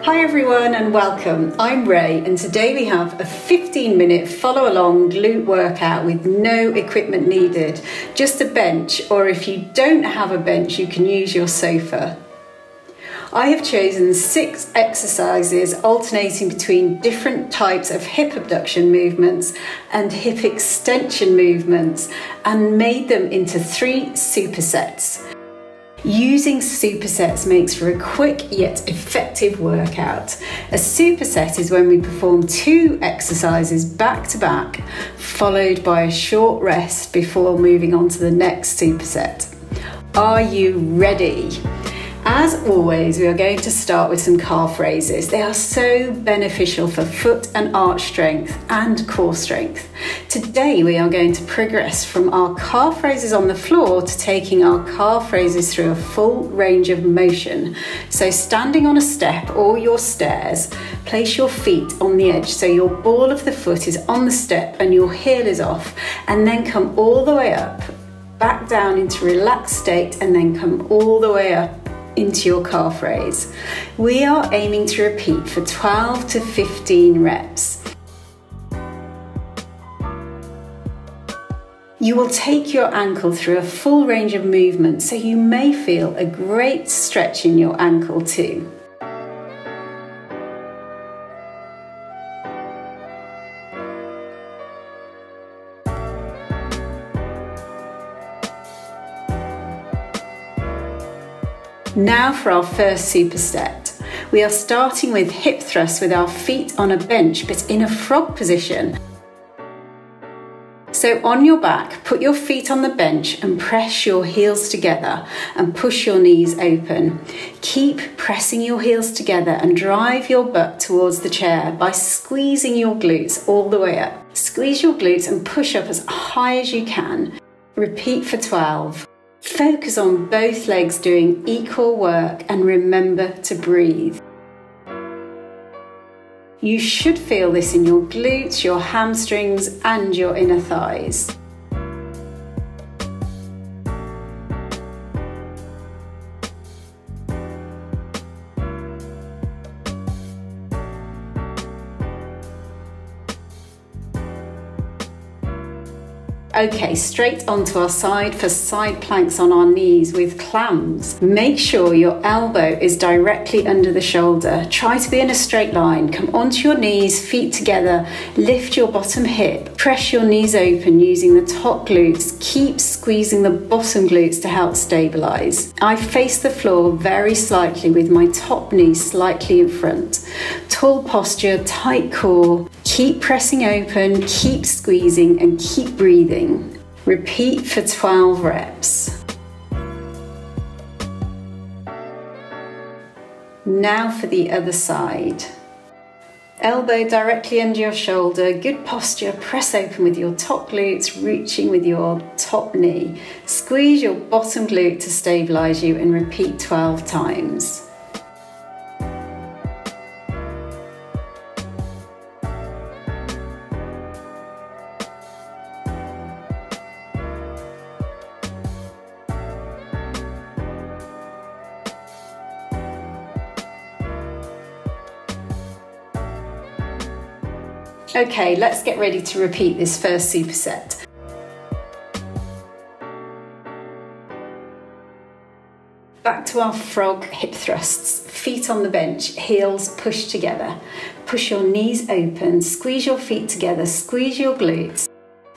Hi everyone and welcome. I'm Ray and today we have a 15-minute follow along glute workout with no equipment needed, just a bench, or if you don't have a bench you can use your sofa. I have chosen 6 exercises alternating between different types of hip abduction movements and hip extension movements and made them into 3 supersets. Using supersets makes for a quick yet effective workout. A superset is when we perform 2 exercises back to back, followed by a short rest before moving on to the next superset. Are you ready? As always, we are going to start with some calf raises. They are so beneficial for foot and arch strength and core strength. Today we are going to progress from our calf raises on the floor to taking our calf raises through a full range of motion. So standing on a step or your stairs, place your feet on the edge so your ball of the foot is on the step and your heel is off, and then come all the way up, back down into relaxed state, and then come all the way up into your calf raise. We are aiming to repeat for 12 to 15 reps. You will take your ankle through a full range of movement, so you may feel a great stretch in your ankle too. Now for our first superset. We are starting with hip thrusts with our feet on a bench but in a frog position. So on your back, put your feet on the bench and press your heels together and push your knees open. Keep pressing your heels together and drive your butt towards the chair by squeezing your glutes all the way up. Squeeze your glutes and push up as high as you can. Repeat for 12. Focus on both legs doing equal work and remember to breathe. You should feel this in your glutes, your hamstrings and your inner thighs. Okay, straight onto our side for side planks on our knees with clams. Make sure your elbow is directly under the shoulder. Try to be in a straight line. Come onto your knees, feet together, lift your bottom hip, press your knees open using the top glutes. Keep squeezing the bottom glutes to help stabilize. I face the floor very slightly with my top knee slightly in front. Tall posture, tight core. Keep pressing open, keep squeezing and keep breathing. Repeat for 12 reps. Now for the other side. Elbow directly under your shoulder, good posture, press open with your top glutes, reaching with your top knee. Squeeze your bottom glute to stabilize you and repeat 12 times. Okay, let's get ready to repeat this first superset. Back to our frog hip thrusts. Feet on the bench, heels pushed together. Push your knees open, squeeze your feet together, squeeze your glutes,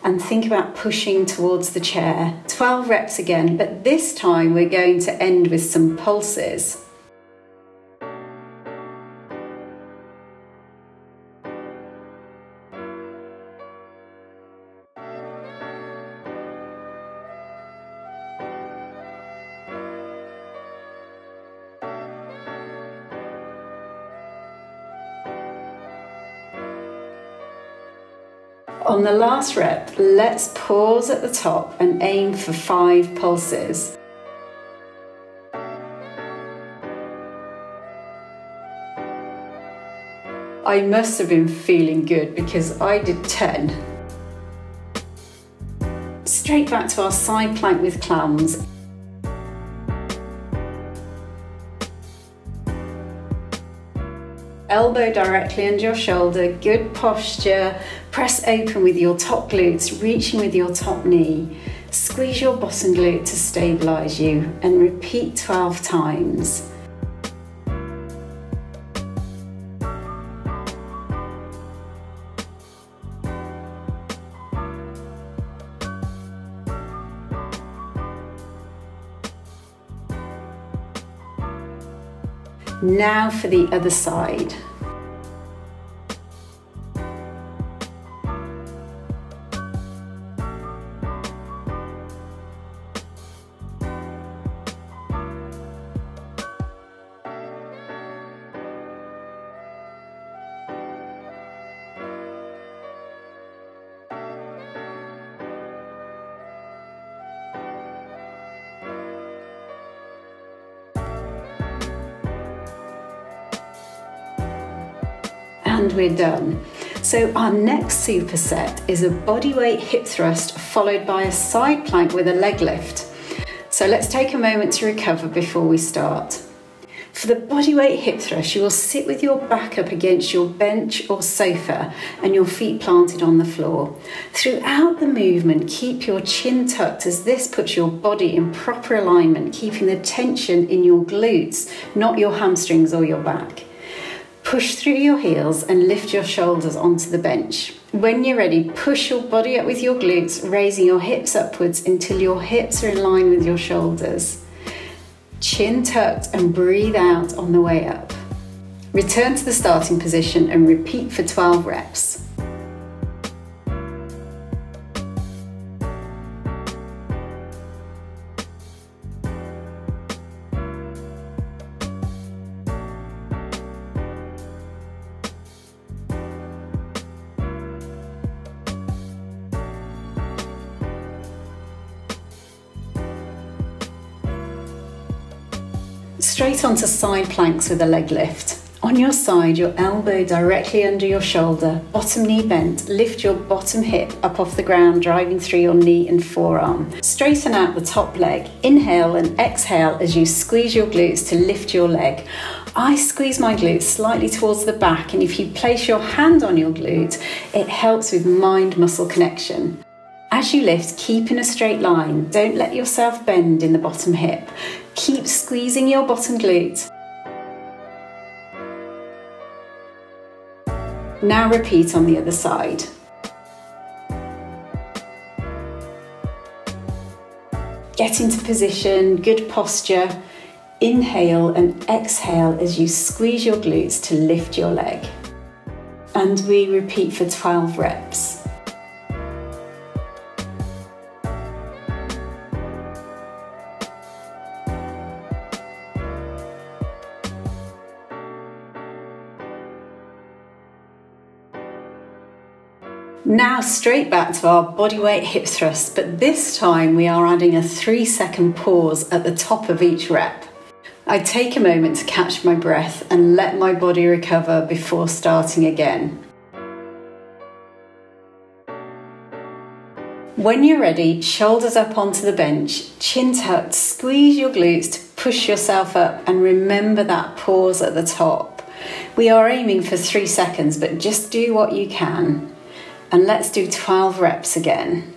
and think about pushing towards the chair. 12 reps again, but this time we're going to end with some pulses. On the last rep, let's pause at the top and aim for 5 pulses. I must have been feeling good because I did 10. Straight back to our side plank with clams. Elbow directly under your shoulder, good posture. Press open with your top glutes, reaching with your top knee. Squeeze your bottom glute to stabilize you and repeat 12 times. Now for the other side. And we're done. So our next superset is a bodyweight hip thrust followed by a side plank with a leg lift. So let's take a moment to recover before we start. For the bodyweight hip thrust, you will sit with your back up against your bench or sofa and your feet planted on the floor. Throughout the movement, keep your chin tucked as this puts your body in proper alignment, keeping the tension in your glutes, not your hamstrings or your back. Push through your heels and lift your shoulders onto the bench. When you're ready, push your body up with your glutes, raising your hips upwards until your hips are in line with your shoulders. Chin tucked and breathe out on the way up. Return to the starting position and repeat for 12 reps. Straight onto side planks with a leg lift. On your side, your elbow directly under your shoulder, bottom knee bent, lift your bottom hip up off the ground, driving through your knee and forearm. Straighten out the top leg. Inhale and exhale as you squeeze your glutes to lift your leg. I squeeze my glutes slightly towards the back, and if you place your hand on your glute, it helps with mind-muscle connection. As you lift, keep in a straight line. Don't let yourself bend in the bottom hip. Keep squeezing your bottom glute. Now repeat on the other side. Get into position, good posture. Inhale and exhale as you squeeze your glutes to lift your leg. And we repeat for 12 reps. Now straight back to our bodyweight hip thrust, but this time we are adding a 3-second pause at the top of each rep. I take a moment to catch my breath and let my body recover before starting again. When you're ready, shoulders up onto the bench, chin tucked, squeeze your glutes to push yourself up, and remember that pause at the top. We are aiming for 3 seconds, but just do what you can. And let's do 12 reps again.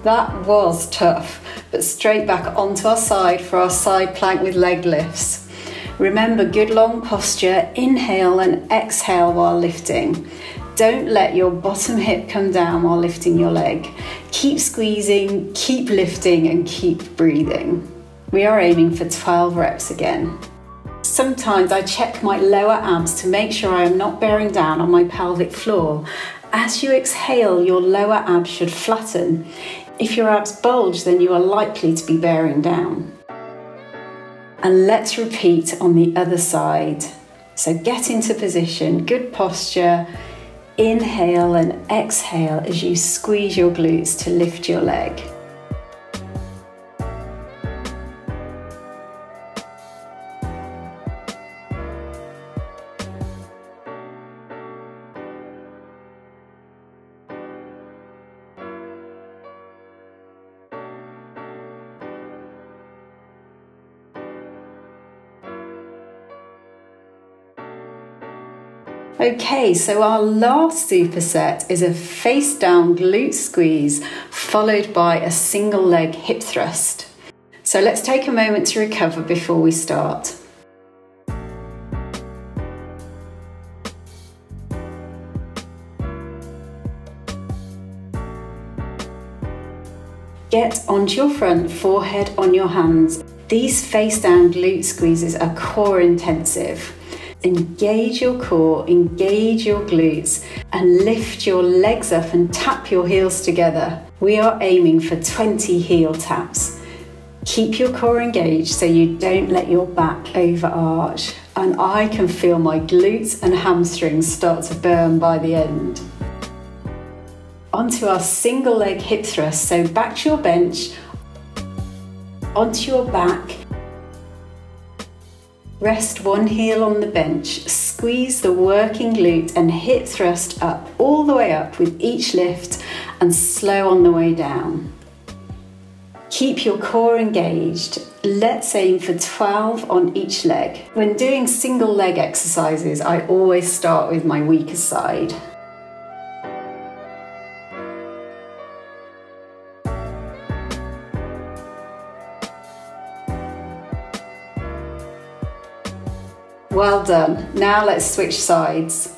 That was tough, but straight back onto our side for our side plank with leg lifts. Remember, good long posture, inhale and exhale while lifting. Don't let your bottom hip come down while lifting your leg. Keep squeezing, keep lifting and keep breathing. We are aiming for 12 reps again. Sometimes I check my lower abs to make sure I am not bearing down on my pelvic floor. As you exhale, your lower abs should flatten. If your abs bulge, then you are likely to be bearing down. And let's repeat on the other side. So get into position, good posture. Inhale and exhale as you squeeze your glutes to lift your leg. Okay, so our last superset is a face down glute squeeze followed by a single leg hip thrust. So let's take a moment to recover before we start. Get onto your front, forehead on your hands. These face down glute squeezes are core intensive. Engage your core, engage your glutes, and lift your legs up and tap your heels together. We are aiming for 20 heel taps. Keep your core engaged so you don't let your back overarch. And I can feel my glutes and hamstrings start to burn by the end. Onto our single leg hip thrust. So back to your bench, onto your back. Rest one heel on the bench, squeeze the working glute and hip thrust up, all the way up with each lift and slow on the way down. Keep your core engaged. Let's aim for 12 on each leg. When doing single leg exercises, I always start with my weaker side. Well done. Now let's switch sides.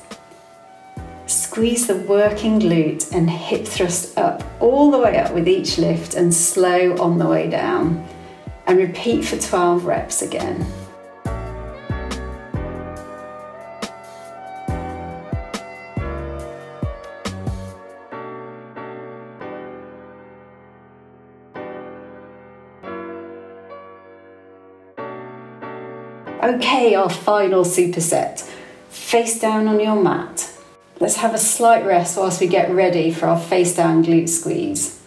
Squeeze the working glute and hip thrust up, all the way up with each lift and slow on the way down. And repeat for 12 reps again. Okay, our final superset. Face down on your mat. Let's have a slight rest whilst we get ready for our face down glute squeeze.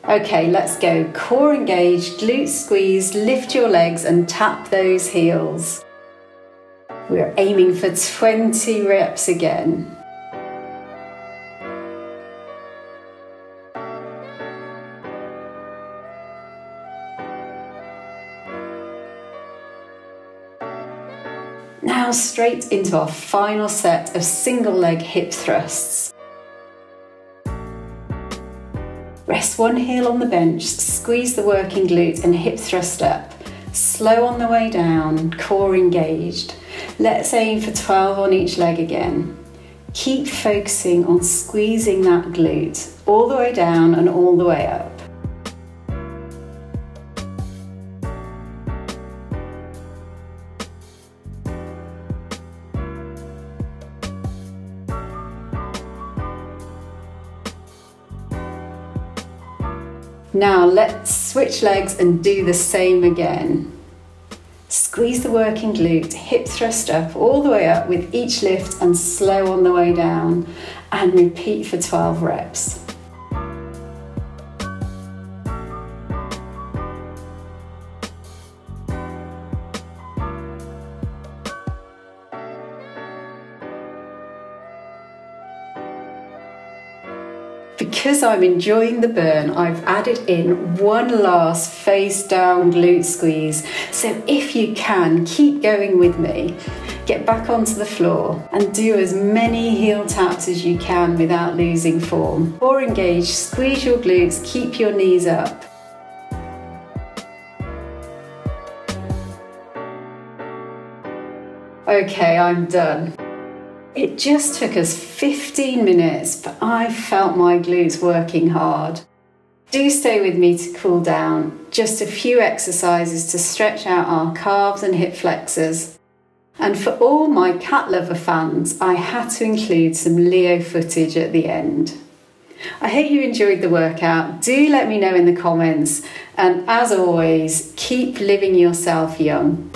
Okay, let's go. Core engaged, glute squeeze, lift your legs and tap those heels. We're aiming for 20 reps again. Now straight into our final set of single leg hip thrusts. Rest one heel on the bench, squeeze the working glute and hip thrust up. Slow on the way down, core engaged. Let's aim for 12 on each leg again. Keep focusing on squeezing that glute all the way down and all the way up. Now let's switch legs and do the same again. Squeeze the working glute, hip thrust up, all the way up with each lift and slow on the way down, and repeat for 12 reps. Because I'm enjoying the burn, I've added in one last face down glute squeeze. So if you can, keep going with me. Get back onto the floor and do as many heel taps as you can without losing form. Core engaged, squeeze your glutes, keep your knees up. Okay, I'm done. It just took us 15 minutes, but I felt my glutes working hard. Do stay with me to cool down. Just a few exercises to stretch out our calves and hip flexors. And for all my cat lover fans, I had to include some Leo footage at the end. I hope you enjoyed the workout. Do let me know in the comments. And as always, keep living yourself young.